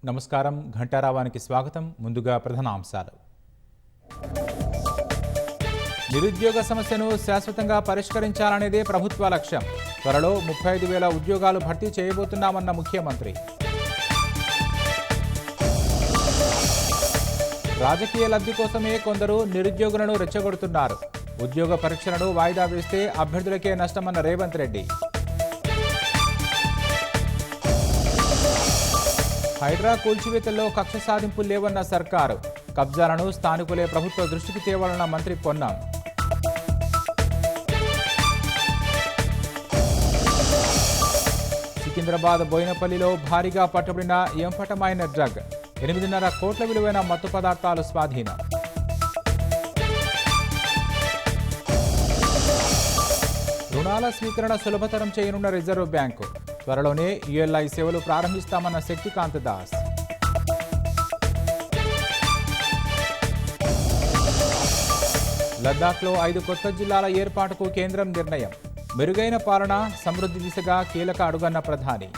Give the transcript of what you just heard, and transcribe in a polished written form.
నమస్కారం. ఘంటారావానికి స్వాగతం. ముందుగా ప్రధానాంశాలు. నిరుద్యోగ సమస్యను శాశ్వతంగా పరిష్కరించాలనేదే ప్రభుత్వ లక్ష్యం. త్వరలో 35,000 ఉద్యోగాలు భర్తీ చేయబోతున్నామన్న ముఖ్యమంత్రి. రాజకీయ లబ్ధి కోసమే కొందరు నిరుద్యోగులను రెచ్చగొడుతున్నారు. ఉద్యోగ పరీక్షలను వాయిదా వేస్తే అభ్యర్థులకే నష్టమన్న రేవంత్ రెడ్డి. హైడ్రా కూల్చివేతల్లో కక్ష సాధింపులు లేవన్న సర్కారు. కబ్జాలను స్థానికులే ప్రభుత్వ దృష్టికి తేవాలన్న మంత్రి పొన్నం. సికింద్రాబాద్ బోయినపల్లిలో భారీగా పట్టుబడిన ఎంఫటమైన్ డ్రగ్. 8.5 కోట్ల విలువైన మత్తు పదార్థాలు స్వాధీనం. రుణాల స్వీకరణ సులభతరం చేయనున్న రిజర్వ్ బ్యాంకు. త్వరలోనే యుఎల్ఐ సేవలు ప్రారంభిస్తామన్న శక్తికాంత్ దాస్. లద్దాఖ్లో 5 కొత్త జిల్లాల ఏర్పాటుకు కేంద్రం నిర్ణయం. మెరుగైన పాలన, సమృద్ధి దిశగా కీలక అడుగన్న ప్రధాని.